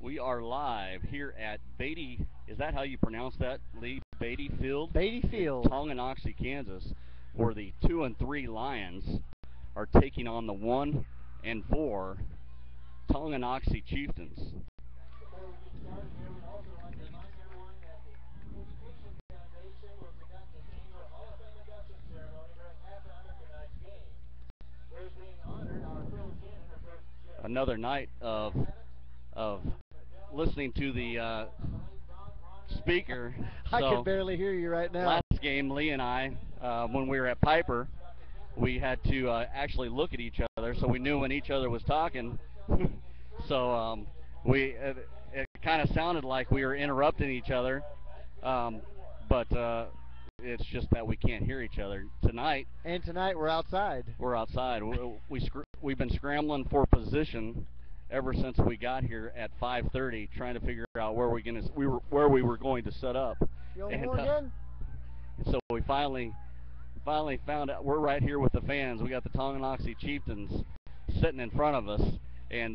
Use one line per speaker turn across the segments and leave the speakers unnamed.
We are live here at Beatty. Is that how you pronounce that, Lee? Beatty Field?
Beatty Field.
Tonganoxie, Kansas, where the 2 and 3 Lions are taking on the 1 and 4 Tonganoxie Chieftains. Another night of listening to the speaker.
I can barely hear you right now.
Last game, Lee and I, when we were at Piper, we had to actually look at each other so we knew when each other was talking. So it kind of sounded like we were interrupting each other, but it's just that we can't hear each other tonight.
And tonight we're outside.
We're outside. We've been scrambling for position ever since we got here at 5:30, trying to figure out where we were going to set up. So we finally found out we're right here with the fans. We got the Tonganoxie Chieftains sitting in front of us, and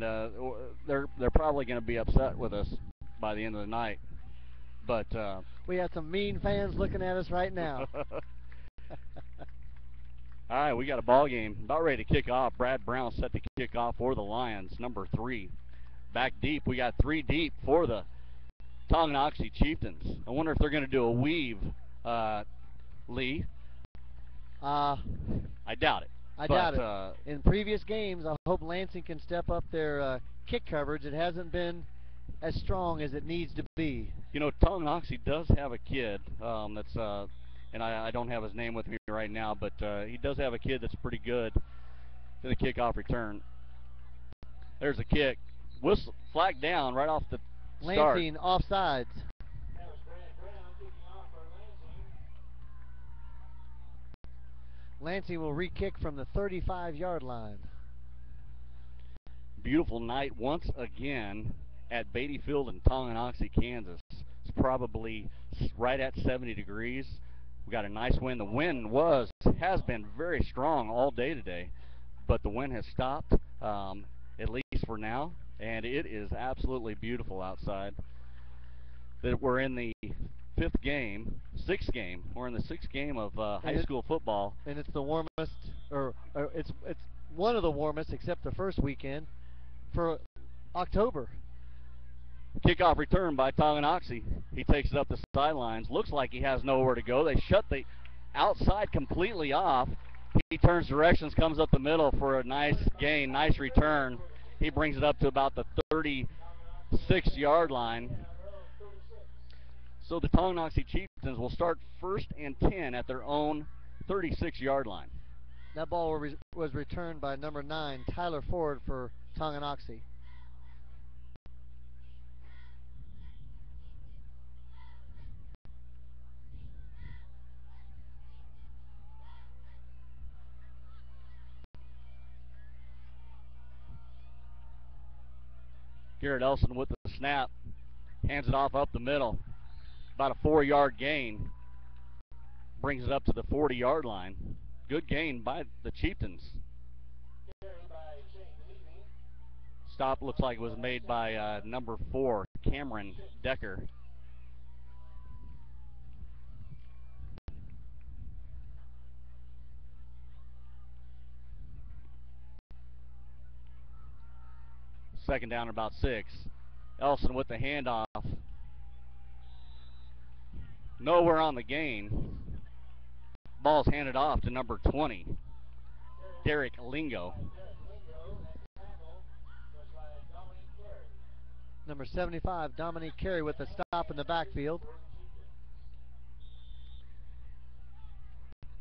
they're probably going to be upset with us by the end of the night. But
we have some mean fans looking at us right now.
All right, we got a ball game about ready to kick off. Brad Brown set to kick off for the Lions, number 3. Back deep, we got 3 deep for the Tonganoxie Chieftains. I wonder if they're going to do a weave, Lee.
I
doubt it.
I doubt it. In previous games, I hope Lansing can step up their kick coverage. It hasn't been as strong as it needs to be.
You know, Tonganoxie does have a kid that's and I don't have his name with me right now, but he does have a kid that's pretty good in the kickoff return. There's a kick. Whistle, flag down right off the start.
Lansing offsides. Lansing will re-kick from the 35-yard line.
Beautiful night once again at Beatty Field in Tonganoxie, Kansas. It's probably right at 70 degrees. We got a nice wind. The wind has been very strong all day today, but the wind has stopped, at least for now, and it is absolutely beautiful outside. We're in the sixth game. We're in the 6th game of high school football,
and it's the warmest, or it's one of the warmest, except the first weekend for October.
Kickoff return by Tonganoxie. He takes it up the sidelines. Looks like he has nowhere to go. They shut the outside completely off. He turns directions, comes up the middle for a nice gain, nice return. He brings it up to about the 36-yard line. So the Tonganoxie Chieftains will start 1st and 10 at their own 36-yard line.
That ball was returned by number 9, Tyler Ford, for Tonganoxie.
Garrett Elson with the snap, hands it off up the middle. About a 4-yard gain. Brings it up to the 40-yard line. Good gain by the Chieftains. Stop looks like it was made by number 4, Cameron Decker. Second down, about 6. Elson with the handoff. Nowhere on the gain. Ball's handed off to number 20, Derek Lingo.
Number 75, Dominique Carey, with a stop in the backfield.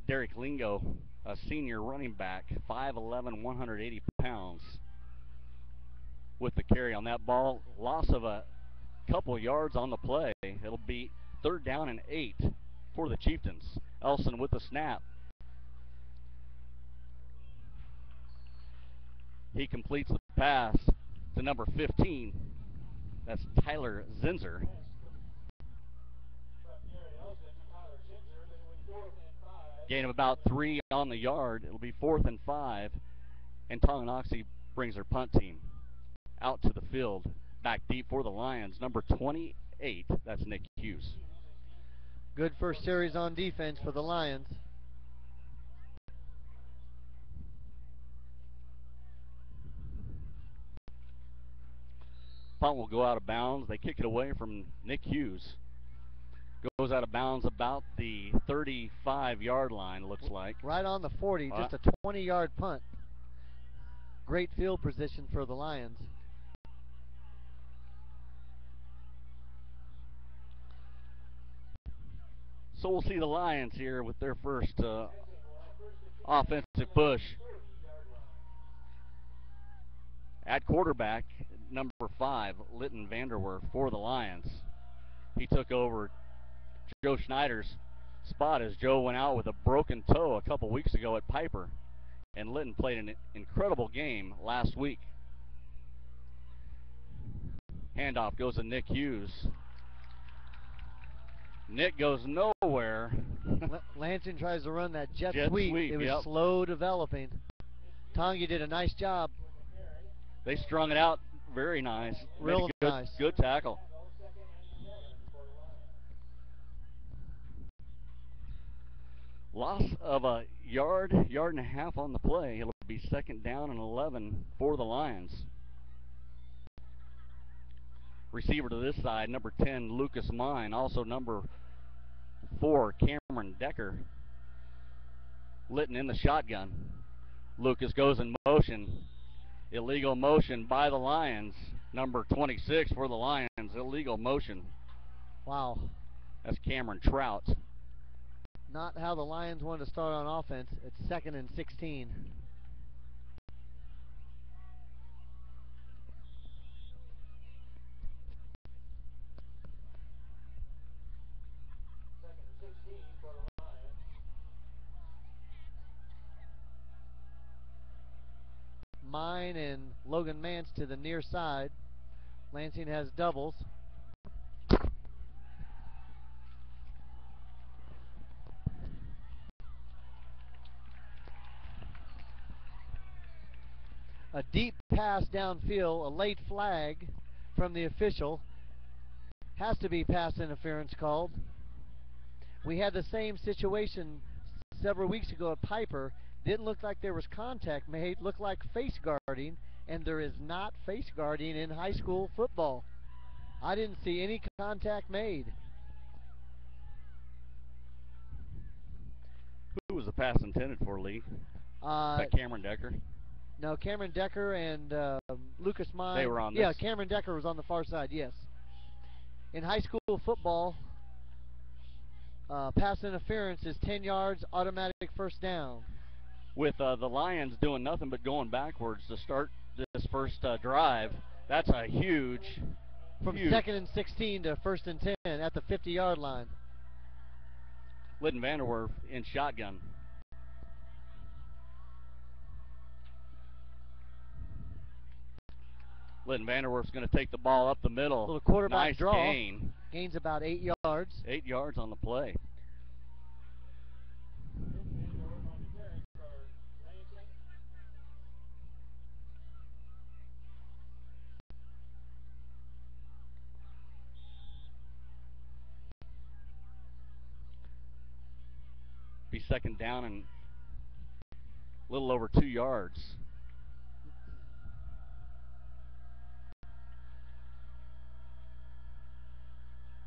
Derek Lingo, a senior running back, 5'11", 180 pounds. With the carry on that ball, loss of a couple yards on the play. It'll be 3rd down and 8 for the Chieftains. Elson with the snap. He completes the pass to number 15. That's Tyler Zinzer. Gain of about 3 on the yard. It'll be 4th and 5. And Tonganoxie brings their punt team out to the field. back deep for the Lions. Number 28, that's Nick Hughes.
Good first series on defense for the Lions.
Punt will go out of bounds. They kick it away from Nick Hughes. Goes out of bounds about the 35-yard line, looks like.
Right on the 40, just a 20-yard punt. Great field position for the Lions.
So we'll see the Lions here with their first offensive push. At quarterback, number 5, Litton Vanderwerf for the Lions. He took over Joe Schneider's spot as Joe went out with a broken toe a couple weeks ago at Piper. And Litton played an incredible game last week. Handoff goes to Nick Hughes. Nick goes nowhere.
Lansing tries to run that jet
sweep.
It was slow developing. Tongi did a nice job.
They strung it out very nice.
Real nice.
Good tackle. Loss of a yard and a half on the play. It'll be 2nd down and 11 for the Lions. Receiver to this side, number 10, Lucas Mine. Also number 4, Cameron Decker. Litton in the shotgun. Lucas goes in motion. Illegal motion by the Lions. Number 26 for the Lions. Illegal motion.
Wow.
That's Cameron Trout.
Not how the Lions wanted to start on offense. It's 2nd and 16. Mine and Logan Mance to the near side. Lansing has doubles. A deep pass downfield, a late flag from the official. Has to be pass interference called. We had the same situation several weeks ago at Piper. Didn't look like there was contact made, looked like face guarding, and there is not face guarding in high school football. I didn't see any contact made.
Who was the pass intended for, Lee? Is that Cameron Decker?
No, Cameron Decker and Lucas Mine.
They were on this.
Yeah, Cameron Decker was on the far side, yes. In high school football, pass interference is 10 yards, automatic first down.
With the Lions doing nothing but going backwards to start this first drive, that's a huge...
From 2nd and 16 to 1st and 10 at the 50-yard line.
Litton Vanderwerf in shotgun. Litton Vanderwerf's going to take the ball up the middle.
Little quarterback
nice
draw.
Gain.
Gains about 8 yards.
8 yards on the play. Be 2nd down and a little over 2 yards.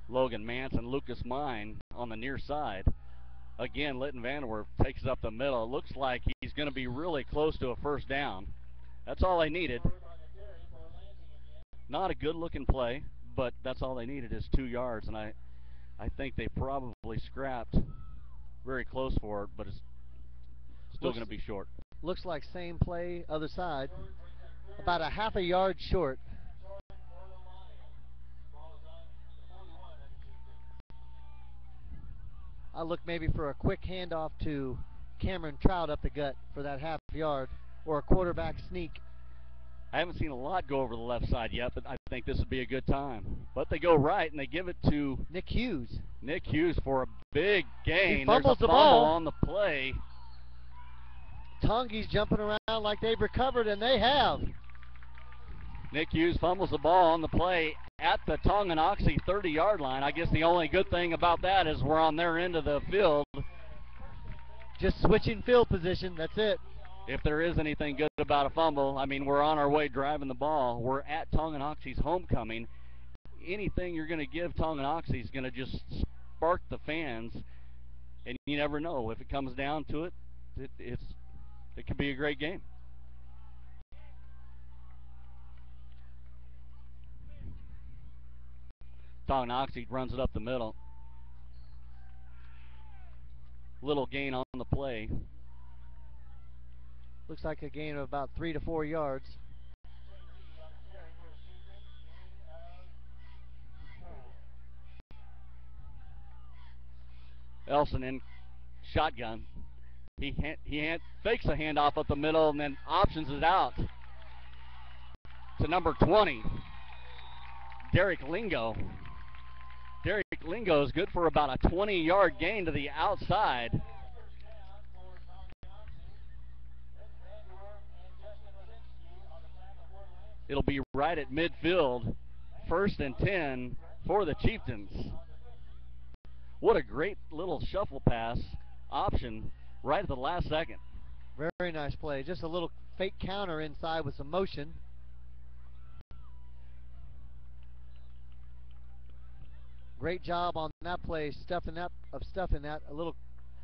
Logan Mance and Lucas Mine on the near side. Again, Litton Vanderwerf takes it up the middle. It looks like he's going to be really close to a first down. That's all they needed. Not a good-looking play, but that's all they needed is 2 yards, and I think they probably scrapped very close for it, but it's still going to be short.
Looks like same play, other side. About a half a yard short. I look maybe for a quick handoff to Cameron Trout up the gut for that half yard, or a quarterback sneak.
I haven't seen a lot go over the left side yet, but I think this would be a good time. But they go right, and they give it to
Nick Hughes.
Nick Hughes for a big gain.
He fumbles
There's a
the ball
on the play.
Tongi's jumping around like they've recovered, and they have.
Nick Hughes fumbles the ball on the play at the Tonganoxie 30-yard line. I guess the only good thing about that is we're on their end of the field.
Just switching field position, that's it.
If there is anything good about a fumble, I mean, we're on our way driving the ball. We're at Tonganoxie's homecoming. Anything you're going to give Tonganoxie is going to just spark the fans, and you never know. If it comes down to it, it could be a great game. Tonganoxie runs it up the middle. Little gain on the play.
Looks like a gain of about 3 to 4 yards.
Elson in shotgun. He fakes a handoff up the middle and then options it out to number 20, Derek Lingo. Derek Lingo is good for about a 20-yard gain to the outside. It'll be right at midfield, 1st and 10 for the Chieftains. What a great little shuffle pass option right at the last second.
Very nice play. Just a little fake counter inside with some motion. Great job on that play, stuffing that a little,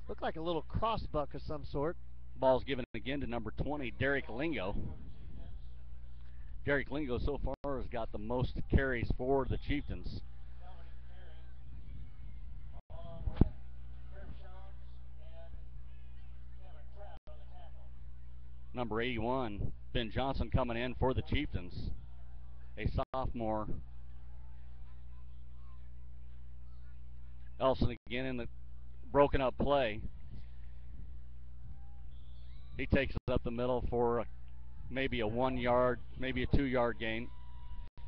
looked like a little cross buck of some sort.
Ball's given again to number 20, Derek Lingo. Derek Lingo so far has got the most carries for the Chieftains. Number 81, Ben Johnson coming in for the Chieftains, a sophomore. Elson again in the broken up play. He takes it up the middle for maybe a 1 yard, maybe a 2 yard gain.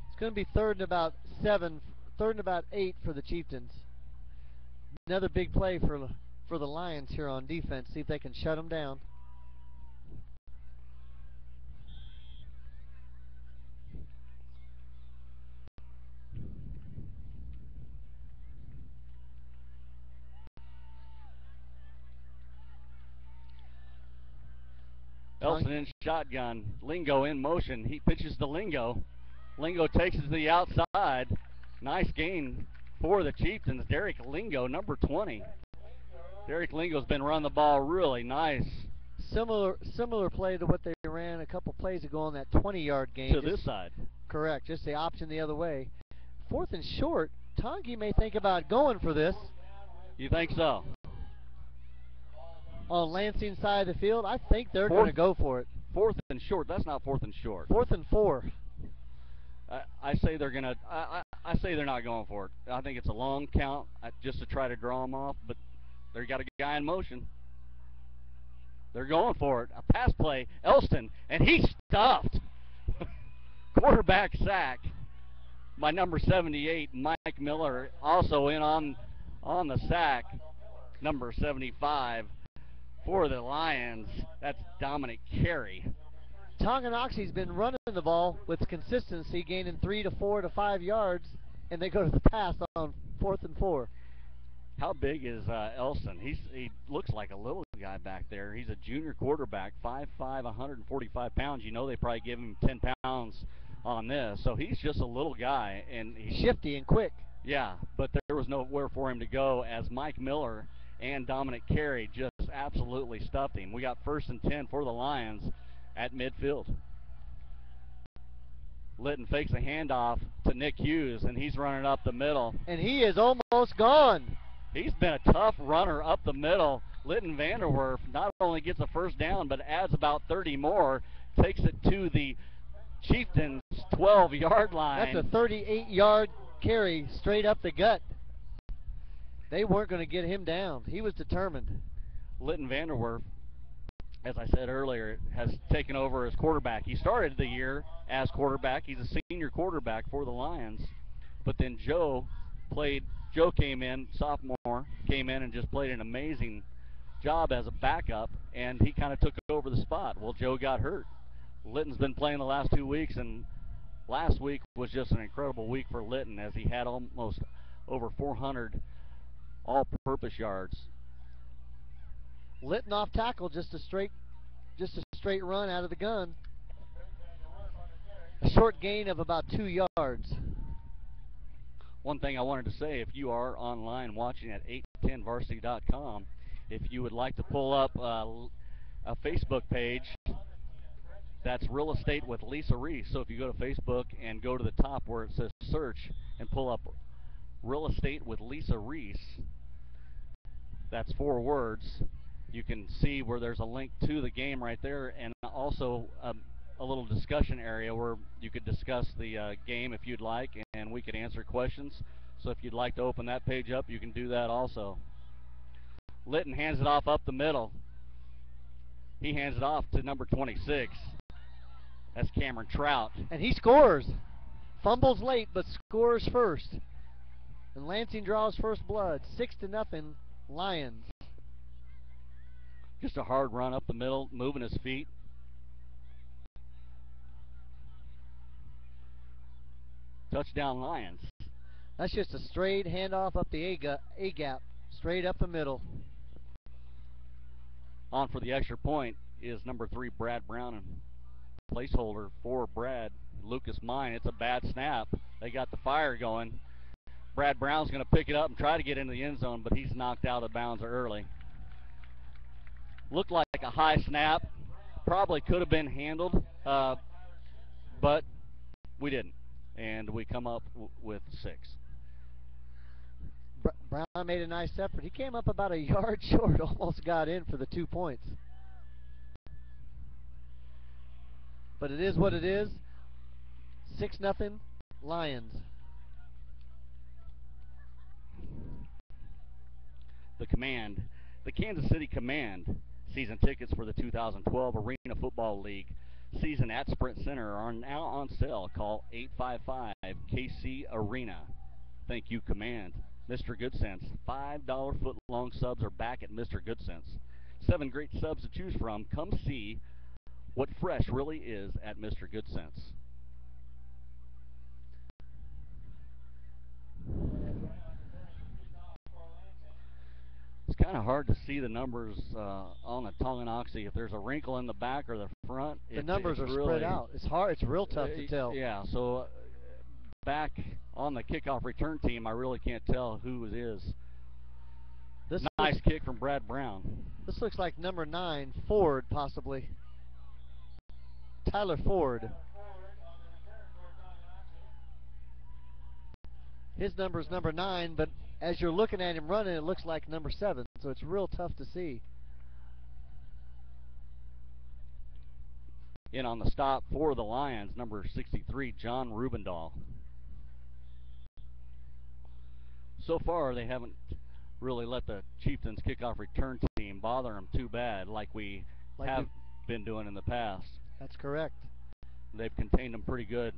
It's going to be 3rd and about 8 for the Chieftains. Another big play for the Lions here on defense. See if they can shut them down.
Elson in shotgun. Lingo in motion. He pitches to Lingo. Lingo takes it to the outside. Nice gain for the Chieftains. Derek Lingo, number 20. Derek Lingo's been running the ball really nice.
Similar play to what they ran a couple plays ago on that 20-yard gain.
To this side.
Correct. Just the option the other way. 4th and short. Tongi may think about going for this.
You think so?
On Lansing side of the field, I think they're going to go for it.
4th and short. That's not 4th and short.
4th and 4.
I say they're gonna. I say they're not going for it. I think it's a long count just to try to draw them off. But they got a guy in motion. They're going for it. A pass play, Elston, and he's stuffed. Quarterback sack by number 78, Mike Miller, also in on the sack. Number 75. For the Lions, that's Dominic Carey.
Tonganoxie's been running the ball with consistency, gaining 3 to 4 to 5 yards, and they go to the pass on 4th and 4.
How big is Elston? He looks like a little guy back there. He's a junior quarterback, 5'5", 145 pounds. You know they probably give him 10 pounds on this, so he's just a little guy. And he's
shifty and quick.
Yeah, but there was nowhere for him to go as Mike Miller and Dominic Carey just absolutely stuffed him. We got 1st and 10 for the Lions at midfield. Litton fakes a handoff to Nick Hughes, and he's running up the middle.
And he is almost gone.
He's been a tough runner up the middle. Litton Vanderwerf not only gets a first down, but adds about 30 more, takes it to the Chieftains' 12-yard line.
That's a 38-yard carry straight up the gut. They weren't going to get him down. He was determined.
Litton Vanderwerf, as I said earlier, has taken over as quarterback. He started the year as quarterback. He's a senior quarterback for the Lions. But then Joe came in, sophomore, came in and just played an amazing job as a backup, and he kind of took over the spot. Well, Joe got hurt. Litton's been playing the last 2 weeks and last week was just an incredible week for Litton as he had almost over 400 all-purpose yards.
Litton off tackle, just a straight run out of the gun. A short gain of about 2 yards.
One thing I wanted to say, if you are online watching at 810varsity.com, if you would like to pull up a Facebook page, that's Real Estate with Lisa Reese. So if you go to Facebook and go to the top where it says search and pull up Real Estate with Lisa Reese, that's 4 words. You can see where there's a link to the game right there, and also a little discussion area where you could discuss the game if you'd like, and we could answer questions. So if you'd like to open that page up, you can do that also. Litton hands it off up the middle. He hands it off to number 26. That's Cameron Trout.
And he scores. Fumbles late, but scores first. And Lansing draws first blood. 6-0, Lions.
Just a hard run up the middle, moving his feet. Touchdown, Lions.
That's just a straight handoff up the A gap, straight up the middle.
On for the extra point is number 3, Brad Brown, and placeholder for Brad, Lucas Mine. It's a bad snap. They got the fire going. Brad Brown's going to pick it up and try to get into the end zone, but he's knocked out of bounds early. Looked like a high snap. Probably could have been handled, but we didn't. And we come up with 6.
Brown made a nice effort. He came up about a yard short, almost got in for the 2 points. But it is what it is. 6-0, Lions.
The Kansas City Command season tickets for the 2012 Arena Football League season at Sprint Center are now on sale. Call 855-KC-ARENA. Thank you, Command. Mr. Good Sense. $5 foot-long subs are back at Mr. Good Sense. 7 great subs to choose from. Come see what fresh really is at Mr. Good Sense. It's kind of hard to see the numbers on the Tonganoxie. If there's a wrinkle in the back or the front,
the numbers are
really
spread out. It's hard. It's real tough to tell.
Yeah, so back on the kickoff return team, I really can't tell who it is.
This
nice kick from Brad Brown.
This looks like number 9, Ford, possibly. Tyler Ford. His number is number 9, but as you're looking at him running, it looks like number 7, so it's real tough to see.
In on the stop for the Lions, number 63, John Rubendahl. So far, they haven't really let the Chieftains kickoff return team bother them too bad like we have been doing in the past.
That's correct.
They've contained them pretty good.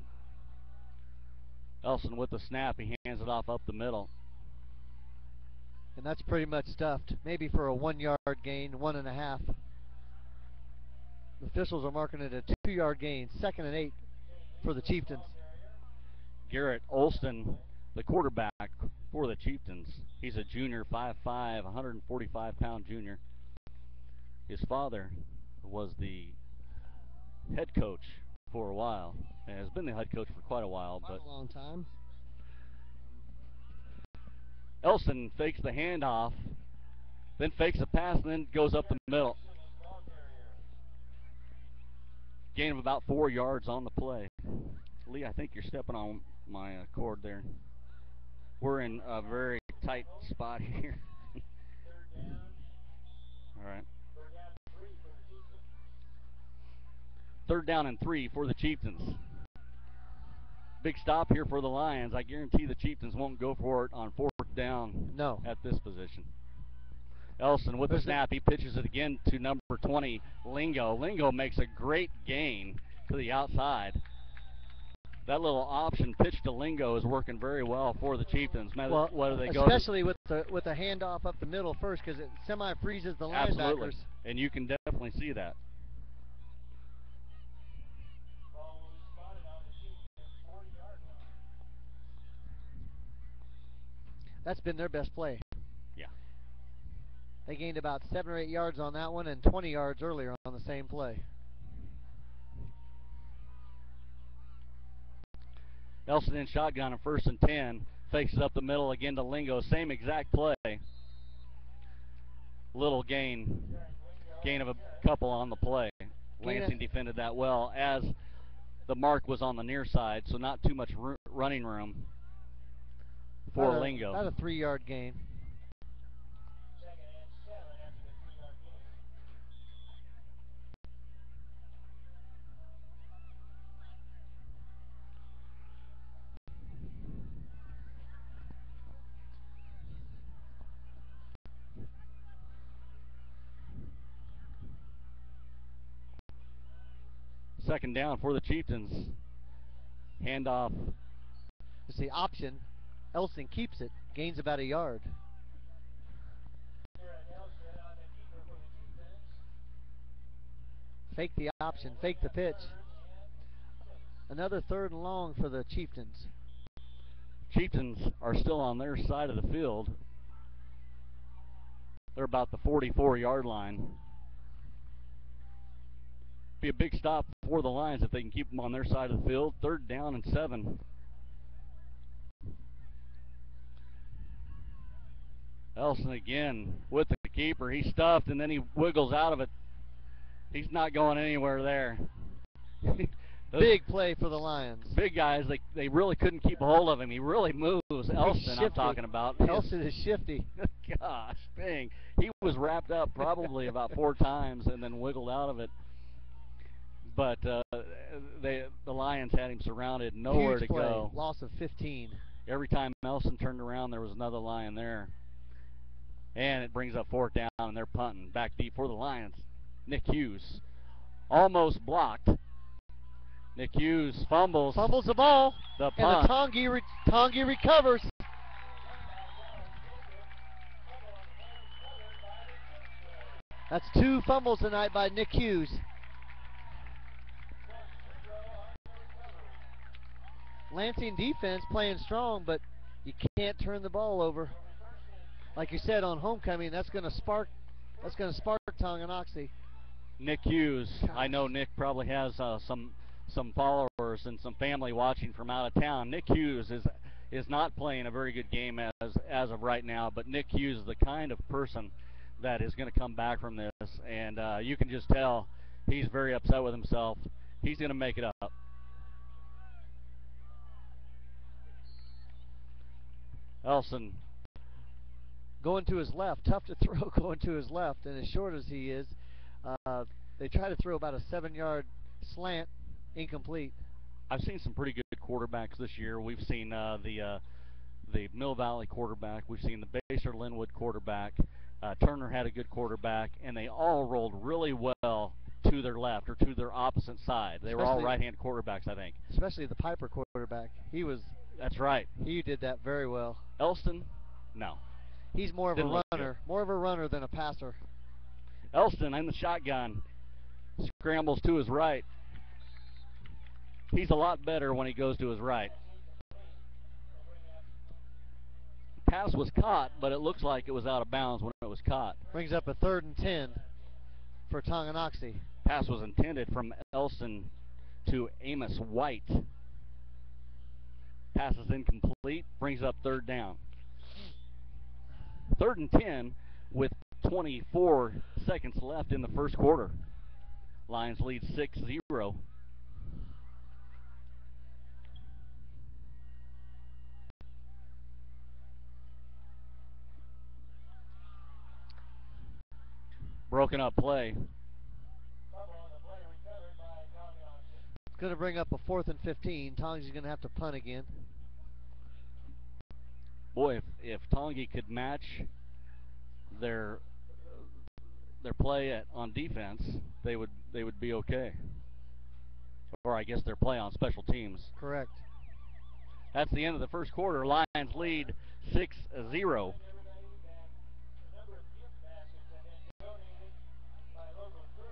Elson with the snap, he hands it off up the middle.
And that's pretty much stuffed. Maybe for a 1-yard gain, 1.5. The officials are marking it a 2-yard gain. 2nd and 8 for the Chieftains.
Garrett Olston, the quarterback for the Chieftains. He's a junior, 5'5", 145-pound junior. His father was the head coach for a while. And has been the head coach for quite a while.
Quite a long time.
Elson fakes the handoff, then fakes a pass, and then goes up the middle. Gain of about 4 yards on the play. Lee, I think you're stepping on my cord there. We're in a very tight spot here. All right. 3rd down and 3 for the Chieftains. Big stop here for the Lions. I guarantee the Chieftains won't go for it on 4th down at this position. Elson with the snap. He pitches it again to number 20, Lingo. Lingo makes a great gain to the outside. That little option pitch to Lingo is working very well for the Chieftains.
Well,
whether they
especially with the handoff up the middle first, because it semi-freezes the linebackers.
Absolutely, and you can definitely see that.
That's been their best play.
Yeah.
They gained about 7 or 8 yards on that one and 20 yards earlier on the same play.
Elson in shotgun on 1st and 10. Fakes it up the middle again to Lingo. Same exact play. Little gain of a couple on the play. Lansing defended that well as the mark was on the near side, so not too much running room for Lingo.
About a 3-yard gain.
Second down for the Chieftains. Handoff.
It's the option. Elson keeps it. Gains about a yard. Fake the option. Fake the pitch. Another 3rd and long for the Chieftains.
Chieftains are still on their side of the field. They're about the 44-yard line. Be a big stop for the Lions if they can keep them on their side of the field. 3rd down and 7. Elson again with the keeper. He's stuffed and then he wiggles out of it. He's not going anywhere there.
Big play for the Lions.
Big guys, they really couldn't keep a hold of him. He really moves. Elson, I'm talking about.
Elson is shifty.
Gosh, dang. He was wrapped up probably about 4 times and then wiggled out of it. But the Lions had him surrounded, nowhere
Huge
to
play.
go.
Loss of 15.
Every time Elson turned around, there was another Lion there. And it brings up 4th down, and they're punting back deep for the Lions. Nick Hughes almost blocked. Nick Hughes fumbles
the ball.
The
punt.
And
the Tongi recovers. That's 2 fumbles tonight by Nick Hughes. Lansing defense playing strong, but you can't turn the ball over. Like you said on homecoming, that's going to spark Tonganoxie.
Nick Hughes, I know Nick probably has some followers and some family watching from out of town. Nick Hughes is not playing a very good game as of right now, but Nick Hughes is the kind of person that is going to come back from this, and you can just tell he's very upset with himself. He's going to make it up. Elson
going to his left, tough to throw going to his left, and as short as he is, they try to throw about a 7-yard slant, incomplete.
I've seen some pretty good quarterbacks this year. We've seen the Mill Valley quarterback. We've seen the Basehor-Linwood quarterback. Turner had a good quarterback, and they all rolled really well to their left or to their opposite side. They were all right-hand quarterbacks, I think.
Especially the Piper quarterback.
That's right.
He did that very well.
Elston, no.
He's more of a runner than a passer.
Elston in the shotgun scrambles to his right. He's a lot better when he goes to his right. Pass was caught, but it looks like it was out of bounds when it was caught.
Brings up a 3rd and 10 for Tonganoxie.
Pass was intended from Elston to Amos White. Pass is incomplete, brings up 3rd down. 3rd and 10 with 24 seconds left in the first quarter. Lions lead 6-0. Broken up play.
It's going to bring up a 4th and 15. Tongi's going to have to punt again.
Boy, if Tongi could match their play on defense, they would be okay. Or I guess their play on special teams.
Correct.
That's the end of the first quarter. Lions lead 6-0.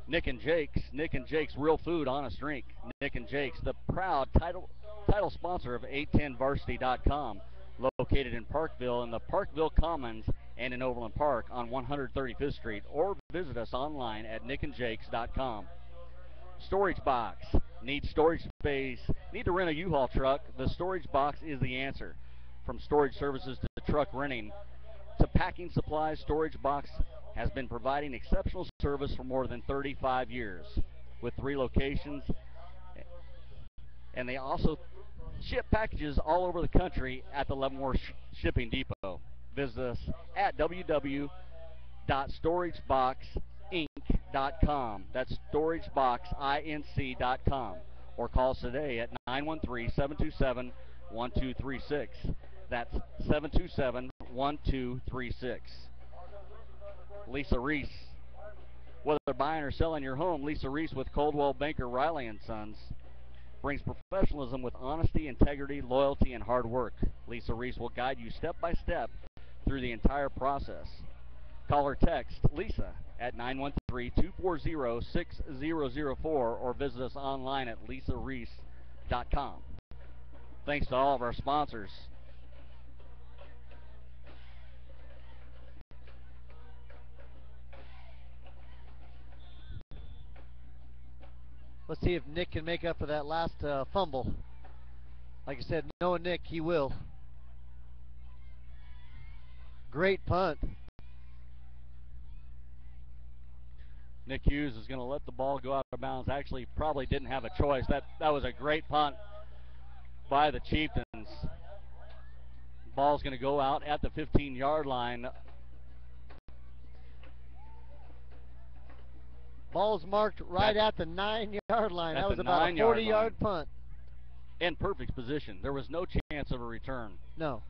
Nick and Jake's Real Food, Honest Drink. Nick and Jake's, the proud title sponsor of 810varsity.com. located in Parkville in the Parkville Commons and in Overland Park on 135th Street, or visit us online at nickandjakes.com. Storage box. Need storage space? Need to rent a U-Haul truck? The storage box is the answer. From storage services to truck renting to packing supplies, Storage Box has been providing exceptional service for more than 35 years with 3 locations, and they also ship packages all over the country at the Leavenworth Shipping Depot. Visit us at www.storageboxinc.com. That's storageboxinc.com. Or call us today at 913-727-1236. That's 727-1236. Lisa Reese. Whether buying or selling your home, Lisa Reese with Coldwell Banker Riley & Sons brings professionalism with honesty, integrity, loyalty, and hard work. Lisa Reese will guide you step by step through the entire process. Call or text Lisa at 913-240-6004 or visit us online at lisareese.com. Thanks to all of our sponsors.
Let's see if Nick can make up for that last fumble. Like I said, knowing Nick, he will. Great punt.
Nick Hughes is going to let the ball go out of bounds. Actually, probably didn't have a choice. That was a great punt by the Chieftains. Ball's going to go out at the 15-yard line.
Ball's marked right at the 9-yard line. That was about a 40-yard punt.
In perfect position. There was no chance of a return.
No.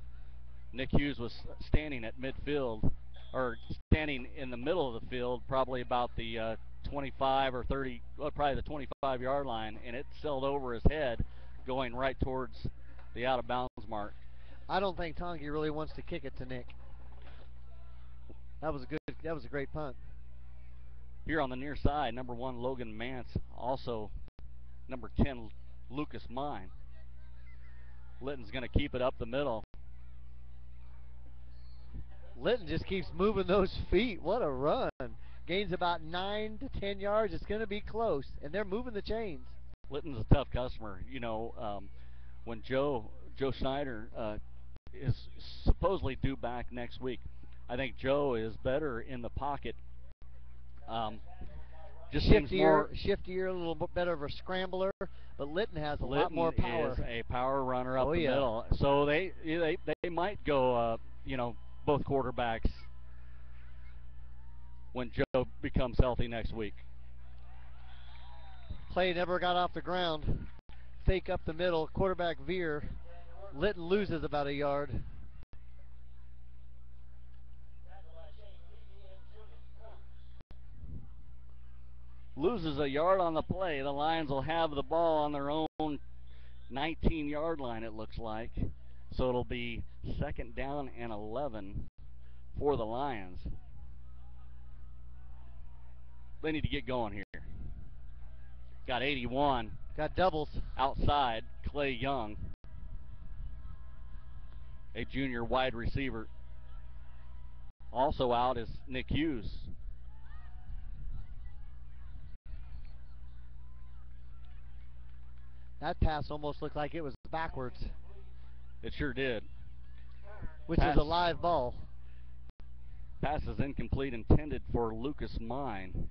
Nick Hughes was standing at midfield, or standing in the middle of the field, probably about the 25 or 30, well, probably the 25-yard line, and it sailed over his head, going right towards the out-of-bounds mark.
I don't think Tongi really wants to kick it to Nick. That was a great punt.
Here on the near side, number 1 Logan Mance, also number 10 Lucas Mine. Litton's going to keep it up the middle.
Litton just keeps moving those feet. What a run. Gains about 9 to 10 yards. It's going to be close, and they're moving the chains.
Litton's a tough customer. You know, when Joe Schneider is supposedly due back next week, I think Joe is better in the pocket. Just
shiftier, a little bit better of a scrambler, but Litton has a lot more power.
Is a power runner up the middle, so they might go, both quarterbacks when Joe becomes healthy next week.
Play never got off the ground. Fake up the middle, quarterback veer. Litton loses about a yard.
Loses a yard on the play. The Lions will have the ball on their own 19-yard line, it looks like. So it'll be 2nd down and 11 for the Lions. They need to get going here. Got 81.
Got doubles.
Outside, Clay Young, a junior wide receiver. Also out is Nick Hughes.
That pass almost looked like it was backwards.
It sure did.
Which is a live ball.
Pass is incomplete, intended for Lucas Mine.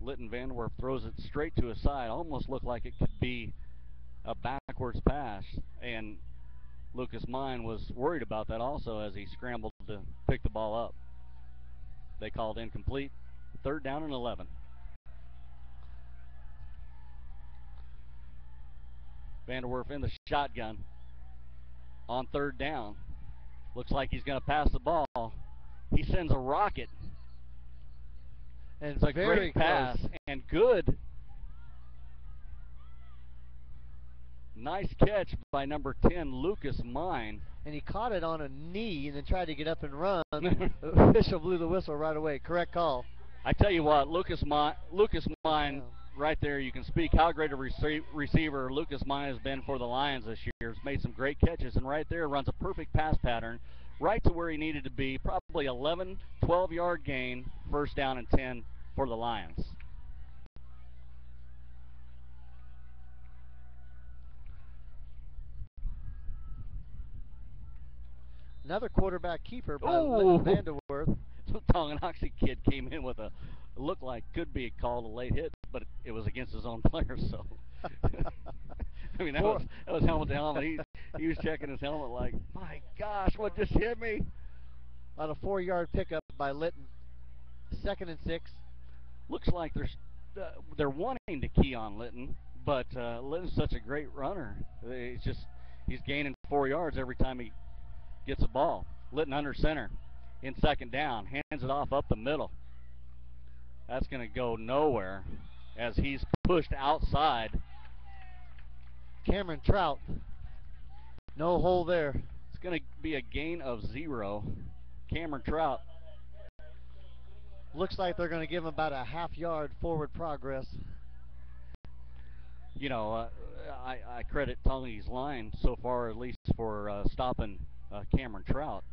Litton Vanderwerf throws it straight to his side. Almost looked like it could be a backwards pass. And Lucas Mine was worried about that also as he scrambled to pick the ball up. They called incomplete. 3rd down and 11. Vanderwerf in the shotgun on 3rd down. Looks like he's going to pass the ball. He sends a rocket.
And
it's a great pass and good. Nice catch by number 10, Lucas Mine.
And he caught it on a knee and then tried to get up and run. The official blew the whistle right away. Correct call.
I tell you what, Lucas Mine right there, you can speak how great a receiver Lucas Maya has been for the Lions this year. He's made some great catches, and right there runs a perfect pass pattern right to where he needed to be. Probably 11, 12-yard gain, first down and 10 for the Lions.
Another quarterback keeper by Lytton Vanderwerth.
So Tonganoxie kid came in with a looked like could be called a late hit, but it was against his own player. So I mean that was helmet to helmet. He was checking his helmet like, my gosh, what just hit me?
About a 4-yard pickup by Lytton. 2nd and 6.
Looks like they're wanting to key on Lytton, but Lytton's such a great runner. He's gaining 4 yards every time he gets the ball. Lytton under center in 2nd down, hands it off up the middle. That's going to go nowhere as he's pushed outside.
Cameron Trout, no hole there.
It's going to be a gain of 0. Cameron Trout.
Looks like they're going to give him about a half-yard forward progress.
You know, I credit Tony's line so far, at least for stopping Cameron Trout.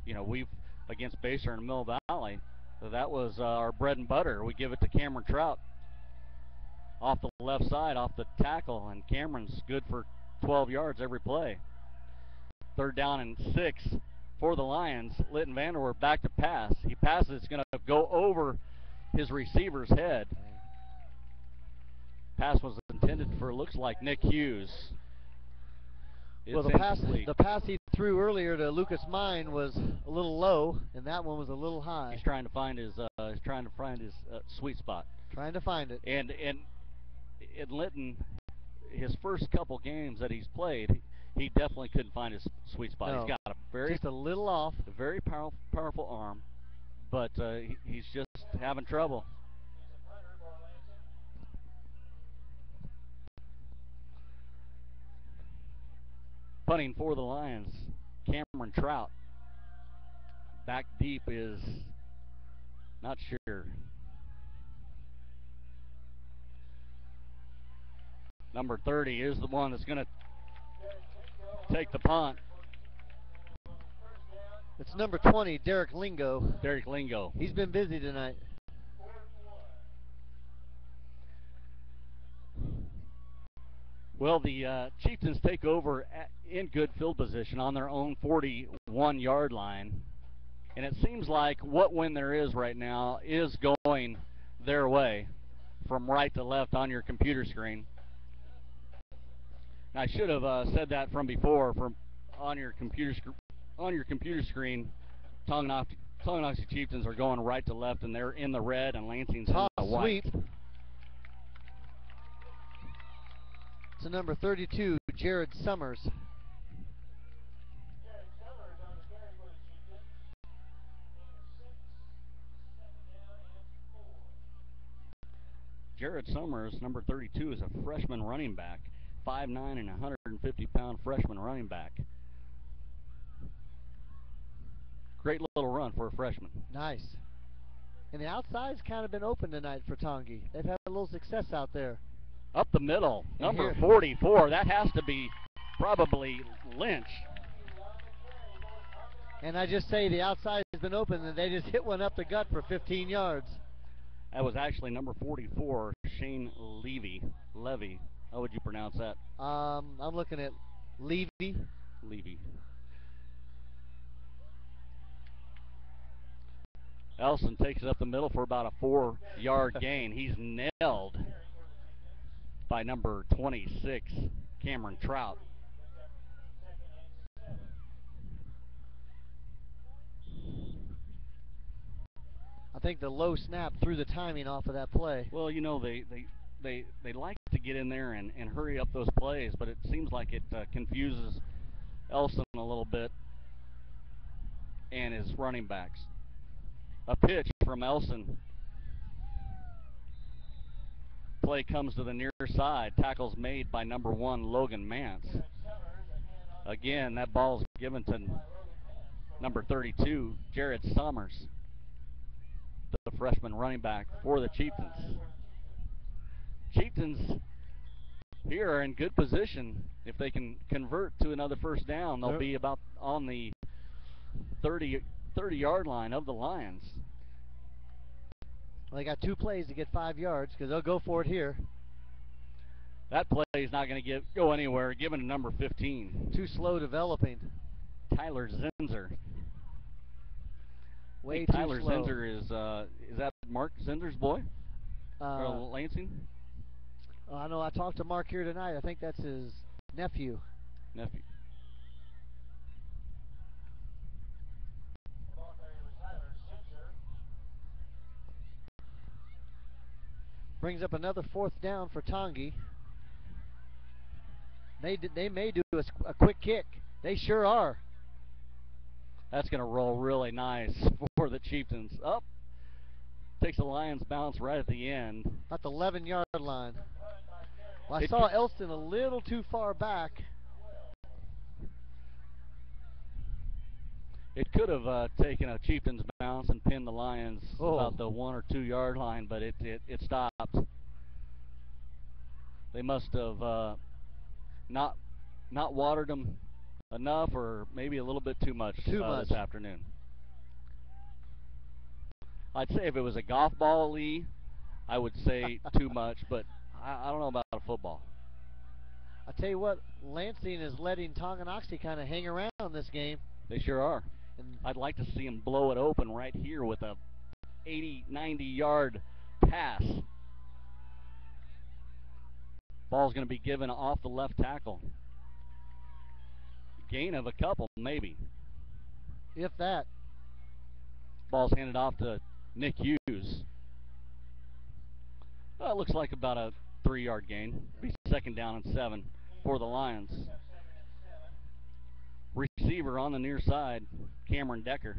You know, we've against Baser and Mill Valley, that was our bread and butter. We give it to Cameron Trout off the left side, off the tackle, and Cameron's good for 12 yards every play. 3rd down and 6 for the Lions. Lytton Vanderwerf back to pass. He passes. It's going to go over his receiver's head. Pass was intended for, looks like, Nick Hughes.
Well, the pass he threw earlier to Lucas Mine was a little low, and that one was a little high.
He's trying to find his sweet spot.
Trying to find it.
And in Lytton, his first couple games that he's played, he definitely couldn't find his sweet spot.
No,
he's got
just a little off.
A very powerful arm, but he's just having trouble. Punting for the Lions, Cameron Trout. Back deep is not sure. Number 30 is the one that's going to take the punt.
It's number 20, Derek Lingo.
Derek Lingo.
He's been busy tonight.
Well, the Chieftains take over in good field position on their own 41-yard line. And it seems like what win there is right now is going their way from right to left on your computer screen. And I should have said that from before. From on your computer screen, Tonganoxie Chieftains are going right to left, and they're in the red, and Lansing's in the white.
Sweep. To number 32, Jared Summers.
Jared Summers, number 32, is a freshman running back, 5'9" and 150-pound freshman running back. Great little run for a freshman.
Nice. And the outside's kind of been open tonight for Tongi. They've had a little success out there.
Up the middle, number 44. That has to be probably Lynch.
And I just say the outside has been open, and they just hit one up the gut for 15 yards.
That was actually number 44, Shane Levy. How would you pronounce that?
I'm looking at Levy.
Elson takes it up the middle for about a 4-yard gain. He's nailed by number 26, Cameron Trout.
I think the low snap threw the timing off of that play.
Well, you know, they like to get in there and hurry up those plays, but it seems like it confuses Elson a little bit and his running backs. A pitch from Elson. Play comes to the near side. Tackle's made by number 1, Logan Mance. Again, that ball's given to number 32, Jared Summers, the freshman running back for the Chieftains. Chieftains here are in good position. If they can convert to another first down, they'll be about on the 30-yard line of the Lions.
Well, they got 2 plays to get 5 yards because they'll go for it here.
That play is not going to go anywhere, given to number 15.
Too slow developing.
Tyler Zinser.
Way
too Tyler
slow.
Zinser is that Mark Zinser's boy? Or Lansing?
I know. I talked to Mark here tonight. I think that's his nephew. Brings up another 4th down for Tongi. They may do a quick kick. They sure are.
That's going to roll really nice for the Chieftains. Up. Takes a Lions bounce right at the end.
At the 11-yard line. Well, I saw Elston a little too far back.
It could have taken a Chieftains bounce and pinned the Lions about the 1 or 2 yard line, but it stopped. They must have not watered them enough, or maybe a little bit too much this afternoon. I'd say if it was a golf ball, Lee, I would say too much, but I don't know about a football.
I tell you what, Lansing is letting Tonganoxie kind of hang around this game.
They sure are. And I'd like to see them blow it open right here with a 80, 90-yard pass. Ball's going to be given off the left tackle. Gain of a couple, maybe.
If that.
Ball's handed off to Nick Hughes. Well, it looks like about a 3-yard gain. Be 2nd down and 7 for the Lions. Receiver on the near side, Cameron Decker.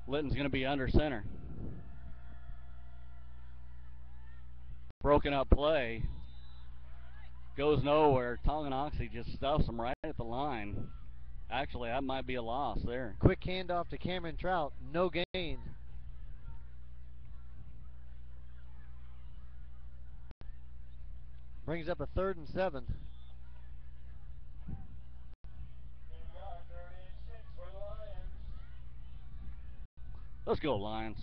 Litton's going to be under center. Broken up play. Goes nowhere. Tonganoxie just stuffs him right at the line. Actually, that might be a loss there.
Quick handoff to Cameron Trout. No gain. Brings up a 3rd and 7.
Let's go, Lions.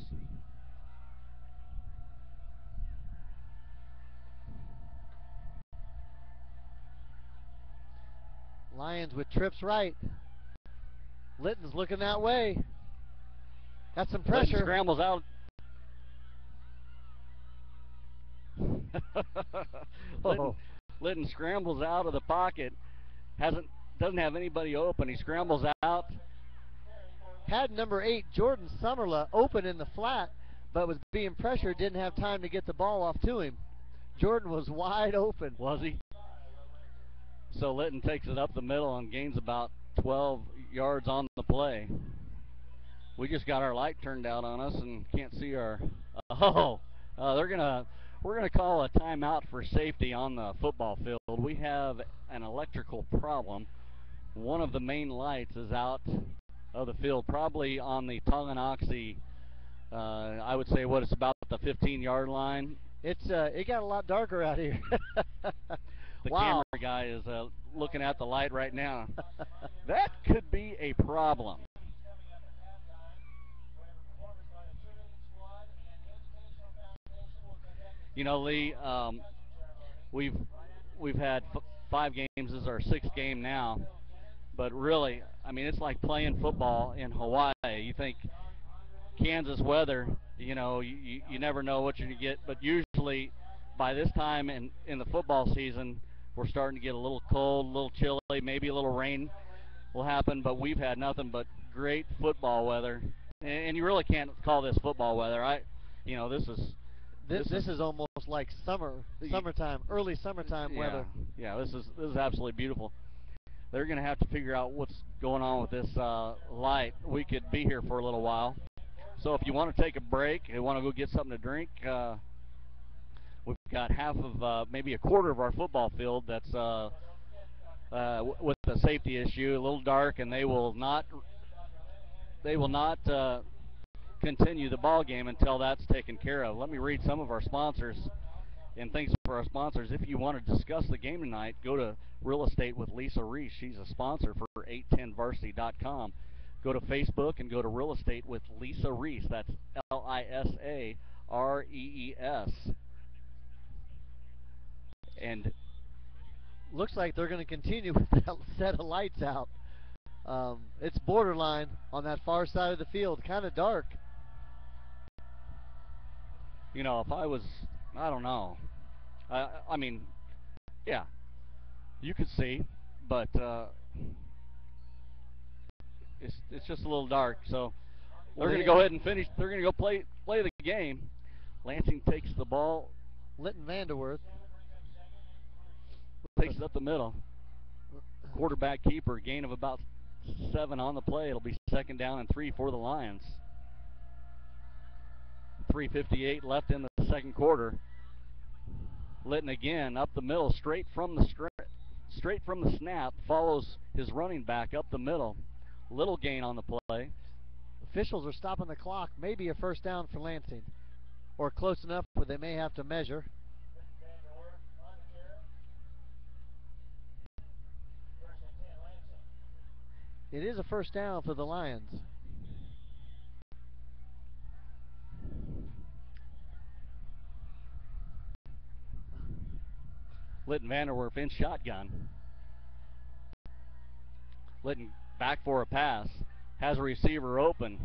Lions with trips right. Litton's looking that way. Got some pressure.
Litton scrambles out. Litton scrambles out of the pocket. Doesn't have anybody open. He scrambles out.
Had number 8 Jordan Summerla open in the flat, but was being pressured. Didn't have time to get the ball off to him. Jordan was wide open.
Was he? So Litton takes it up the middle and gains about 12 yards on the play. We just got our light turned out on us and can't see our. We're gonna call a timeout for safety on the football field. We have an electrical problem. One of the main lights is out of the field, probably on the Tonganoxie. I would say what it's about the 15-yard line.
It got a lot darker out here.
The camera guy is looking at the light right now. That could be a problem. You know, Lee, we've had 5 games. This is our 6th game now. But really, I mean, it's like playing football in Hawaii. You think Kansas weather, you know, you never know what you're going to get. But usually by this time in the football season, we're starting to get a little cold, a little chilly, maybe a little rain will happen. But we've had nothing but great football weather. And you really can't call this football weather. This is
almost like summertime, early summertime weather.
Yeah, this is absolutely beautiful. They're going to have to figure out what's going on with this light. We could be here for a little while. So if you want to take a break and want to go get something to drink, we've got half of, maybe a quarter of our football field that's with a safety issue, a little dark, and they will not continue the ball game until that's taken care of. Let me read some of our sponsors. And thanks for our sponsors. If you want to discuss the game tonight, go to Real Estate with Lisa Reese. She's a sponsor for 810varsity.com. Go to Facebook and go to Real Estate with Lisa Reese. That's Lisarees. And
looks like they're going to continue with that set of lights out. It's borderline on that far side of the field, kind of dark.
You know, if I was, I don't know. I mean, yeah, you could see, but it's just a little dark. So they're going to go ahead and finish. They're going to go play the game. Lansing takes the ball.
Litton Vanderwerf
takes it up the middle. Quarterback keeper, gain of about 7 on the play. It'll be 2nd down and 3 for the Lions. 3:58 left in the second quarter. Litton again up the middle, straight from the snap, follows his running back up the middle. Little gain on the play.
Officials are stopping the clock. Maybe a first down for Lansing, or close enough where they may have to measure. It is a first down for the Lions.
Litton Vanderwerf in shotgun. Litton back for a pass. Has a receiver open.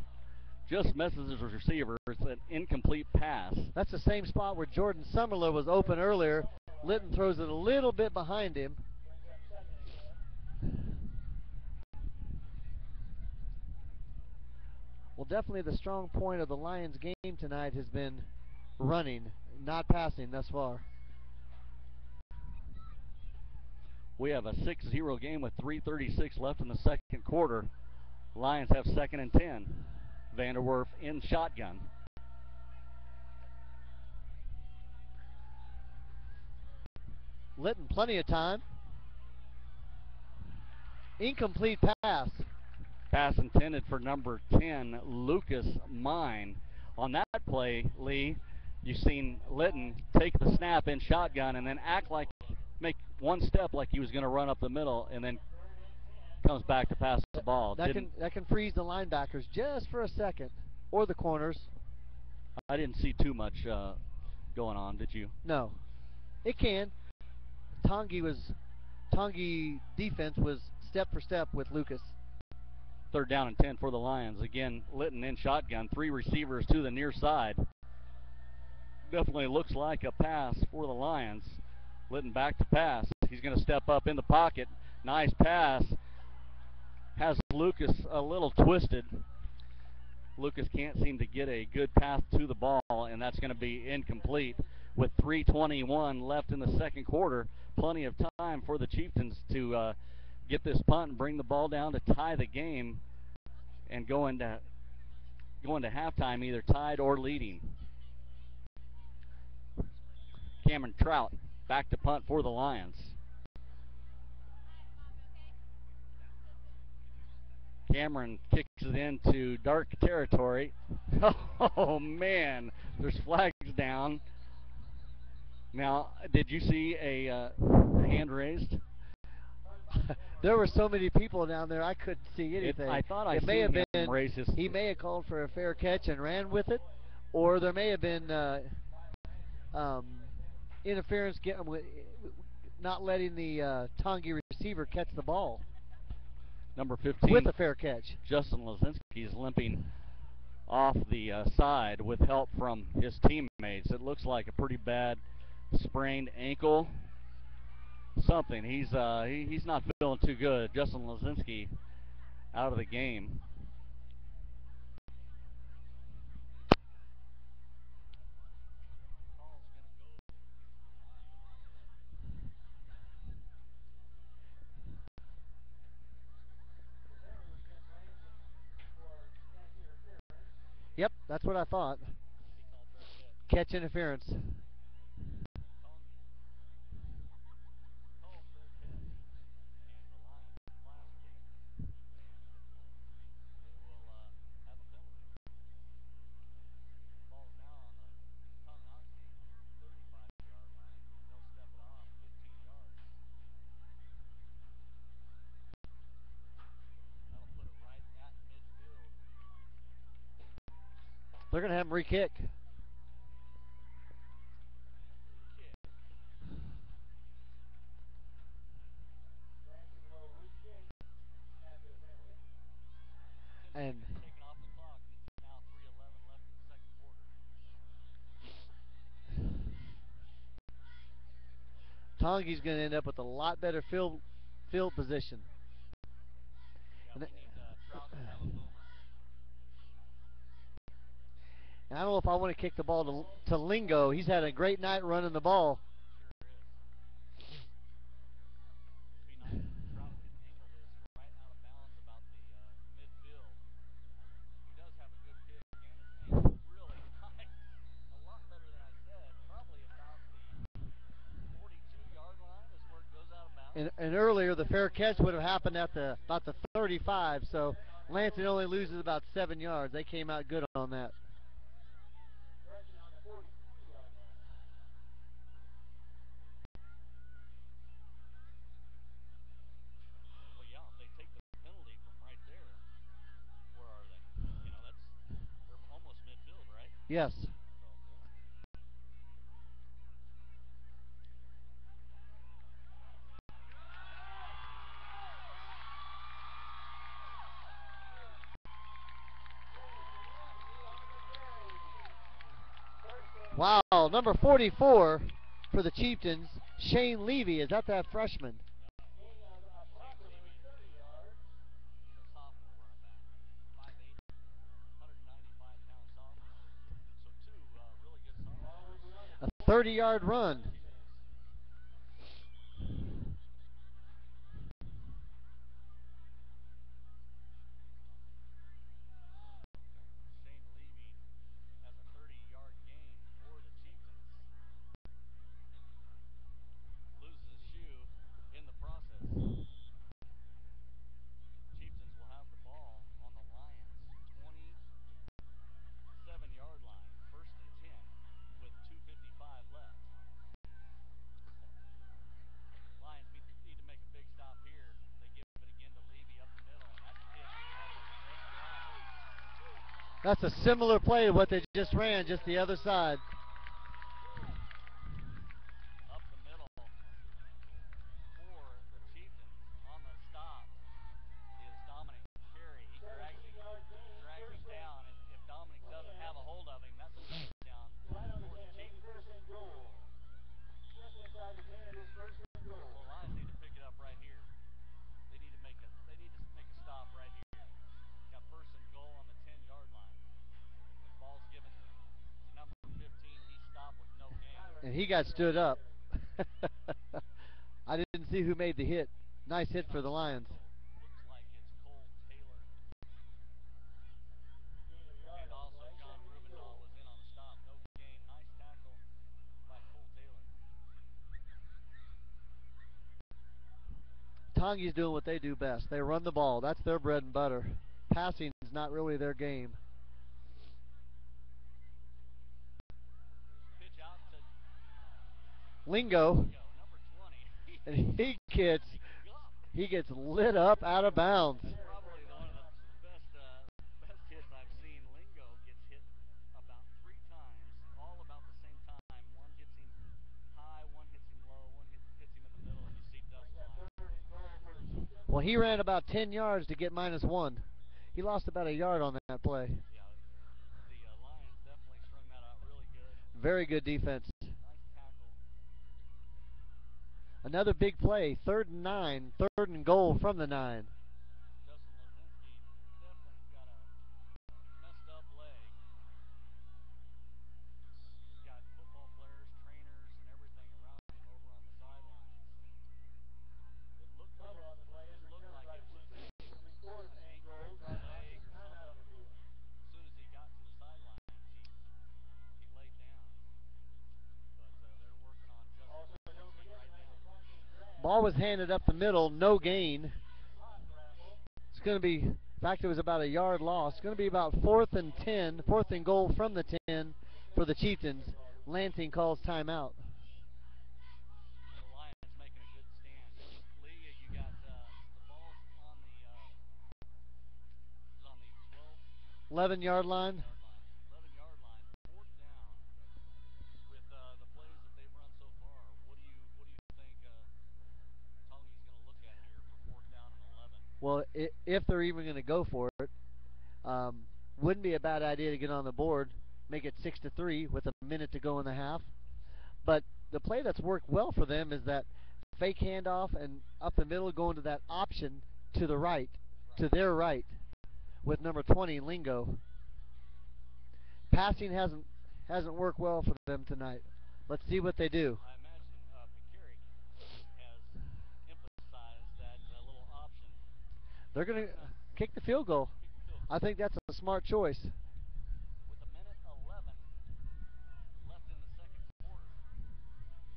Just misses his receiver. It's an incomplete pass.
That's the same spot where Jordan Summerler was open earlier. Litton throws it a little bit behind him. Well, definitely the strong point of the Lions game tonight has been running, not passing thus far.
We have a 6-0 game with 3:36 left in the second quarter. Lions have 2nd and 10. Vanderwerf in shotgun.
Litton, plenty of time. Incomplete pass.
Pass intended for number 10, Lucas Mine. On that play, Lee, you've seen Litton take the snap in shotgun and then make one step like he was going to run up the middle, and then comes back to pass the ball.
That can freeze the linebackers just for a second, or the corners.
I didn't see too much going on, did you?
No, it can. Tongi defense was step for step with Lucas.
3rd down and 10 for the Lions. Again, Litton in shotgun. 3 receivers to the near side. Definitely looks like a pass for the Lions. Litton back to pass. He's going to step up in the pocket. Nice pass. Has Lucas a little twisted. Lucas can't seem to get a good path to the ball, and that's going to be incomplete. With 3:21 left in the second quarter, plenty of time for the Chieftains to get this punt and bring the ball down to tie the game and go into halftime either tied or leading. Cameron Trout back to punt for the Lions. Cameron kicks it into dark territory. Oh, man, there's flags down. Now, did you see a hand raised?
There were so many people down there, I couldn't see anything.
I thought I seen him raise his...
He may have called for a fair catch and ran with it, or there may have been interference not letting the Tongi receiver catch the ball.
Number 15.
With a fair catch.
Justin Lazinski is limping off the side with help from his teammates. It looks like a pretty bad sprained ankle. Something. He's not feeling too good. Justin Lazinski out of the game.
Yep, that's what I thought. Catch interference. They're going to have him re-kick. And Tongi's going to end up with a lot better field position. And I don't know if I want to kick the ball to Lingo. He's had a great night running the ball. And earlier, the fair catch would have happened at about the 35, so Lansing only loses about 7 yards. They came out good on that. Yes. Wow, number 44 for the Chieftains, Shane Levy. Is that freshman? A 30-yard run. That's a similar play to what they just ran, just the other side. And he got stood up. I didn't see who made the hit. Nice hit for the Lions. Tongi's doing what they do best. They run the ball. That's their bread and butter. Passing is not really their game. Lingo, and he gets lit up out of bounds. Well, he ran about 10 yards to get -1. He lost about a yard on that play. Very good defense. Another big play, 3rd and 9, 3rd and goal from the 9. Ball was handed up the middle, no gain. It's going to be, in fact, it was about a yard loss. It's going to be about 4th and 10, 4th and goal from the 10 for the Chieftains. Lansing calls timeout. 11-yard line. if they're even going to go for it. Wouldn't be a bad idea to get on the board, make it 6-3 with a minute to go in the half. But the play that's worked well for them is that fake handoff and up the middle going to that option to the right, to their right, with number 20, Lingo. Passing hasn't worked well for them tonight. Let's see what they do.
I imagine Picaric has emphasized that little option.
They're going to kick the field goal. I think that's a smart choice.
With a minute 11 left in the second quarter,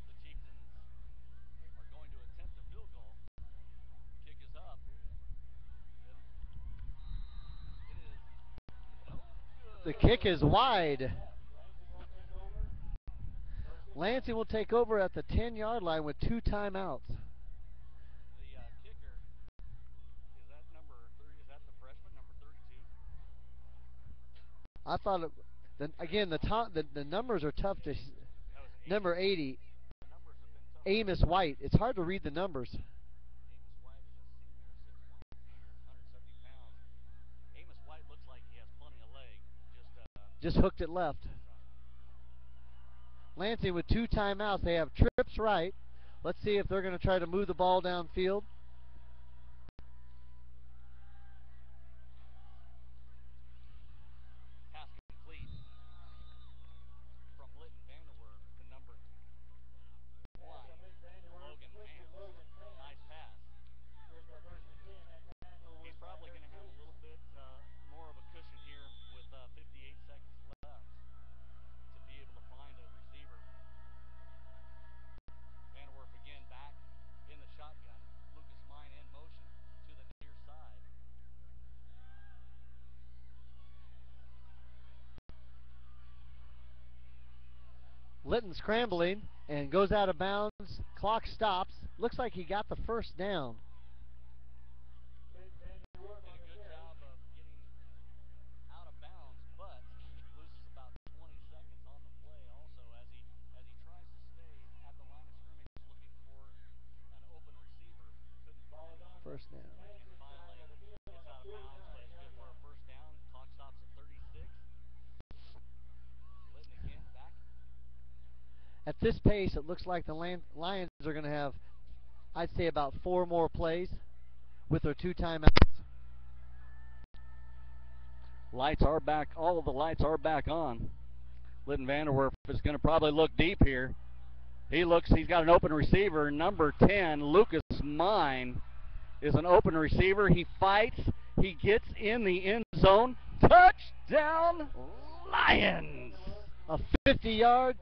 the Chieftains are going to attempt a field goal. Kick is up. It is no good.
The kick is wide. Lansing will take over at the 10-yard line with 2 timeouts.
The kicker, is that number 30? Is that the freshman, number 32?
I thought again the numbers are tough to. Number 80,
The numbers have been tough.
Amos White. It's hard to read the numbers.
Amos White is a senior, 6'1" senior, 170 pounds. Amos White looks like he has plenty of leg.
Just hooked it left. Lansing with 2 timeouts. They have trips right. Let's see if they're going to try to move the ball downfield.
Pass complete from Litton Vanderwerf to number 1, Logan Mann. Nice pass. He's probably going to have a little bit more of a cushion here with 58 seconds left to be able to find a receiver. Vanderwerf again back in the shotgun. Lucas Mine in motion to the near side.
Litton scrambling and goes out of bounds. Clock stops. Looks like he got the first down.
Did a good job of getting out of bounds, but loses about 20 seconds on the play also as he tries to stay at the line of scrimmage looking for an open receiver. Couldn't find one.
First down.
And finally gets out of bounds, but it's good for a first down. Clock stops at 36. Litton again back.
At this pace, it looks like the Lions are going to have, I'd say, about 4 more plays with their 2 timeouts.
Lights are back. All of the lights are back on. Litton Vanderwerf is going to probably look deep here. He's got an open receiver. Number 10, Lucas Mine, is an open receiver. He fights. He gets in the end zone. Touchdown, Lions!
A 50-yard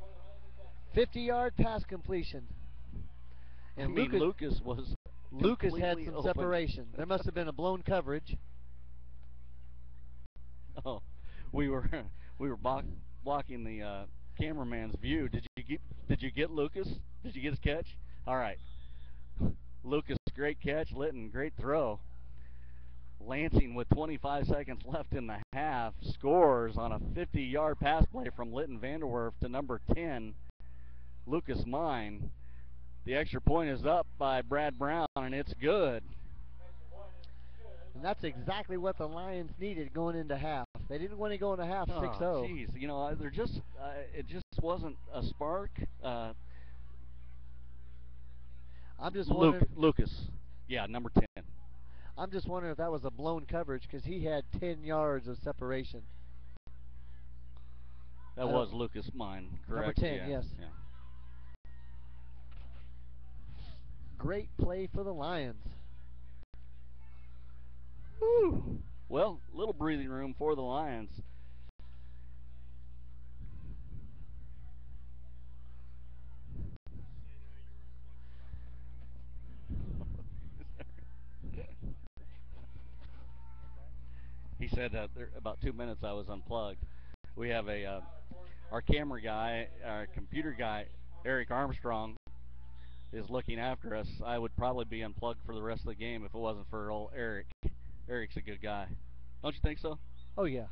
pass completion. And
Lucas
had some
open.
separation. There must have been a blown coverage.
Oh, we were blocking the cameraman's view. Did you get Lucas? Did you get his catch? All right. Lucas, great catch. Litton, great throw. Lansing with 25 seconds left in the half scores on a 50-yard pass play from Litton Vanderwerf to number 10, Lucas Mine. The extra point is up by Brad Brown, and it's good.
And that's exactly what the Lions needed going into half. They didn't want to go into half 6-0.
Jeez, they're just it just wasn't a spark.
I'm just wondering.
Lucas, yeah, number 10.
I'm just wondering if that was a blown coverage because he had 10 yards of separation.
That was Lucas Mine, correct?
Number 10, yes.
Yeah.
Great play for the Lions.
Woo. Well, little breathing room for the Lions. He said that about 2 minutes I was unplugged. We have our camera guy, our computer guy, Eric Armstrong, is looking after us. I would probably be unplugged for the rest of the game if it wasn't for old Eric. Eric's a good guy. Don't you think so?
Oh, yeah.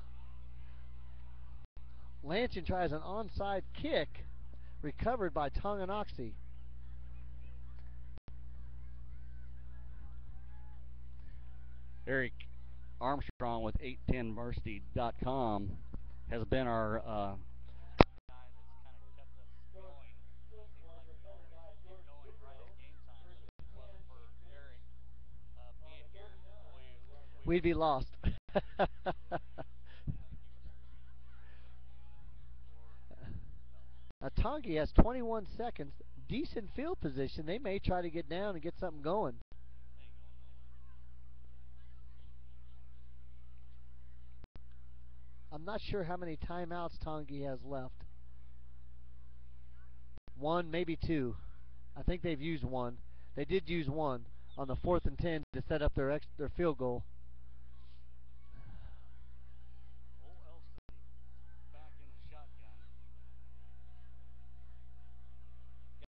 Lansing tries an onside kick, recovered by Tonganoxie.
Eric Armstrong with 810varsity.com has been our guy that's kind of kept us going. Seems like we always get going right at game time, but if it wasn't for Eric being here, we
We'd
would
be
be
lost. Tongi has 21 seconds. Decent field position. They may try to get down and get something going. I'm not sure how many timeouts Tongi has left. One, maybe two. I think they've used one. They did use one on the 4th and 10 to set up their field goal.
Old Elston back in the shotgun.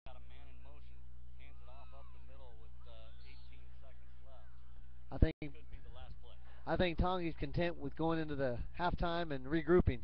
Got a man in motion. Hands it off up the middle with 18 seconds left.
I think
Could be the last play.
I think Tongi's content with going into the halftime and regrouping.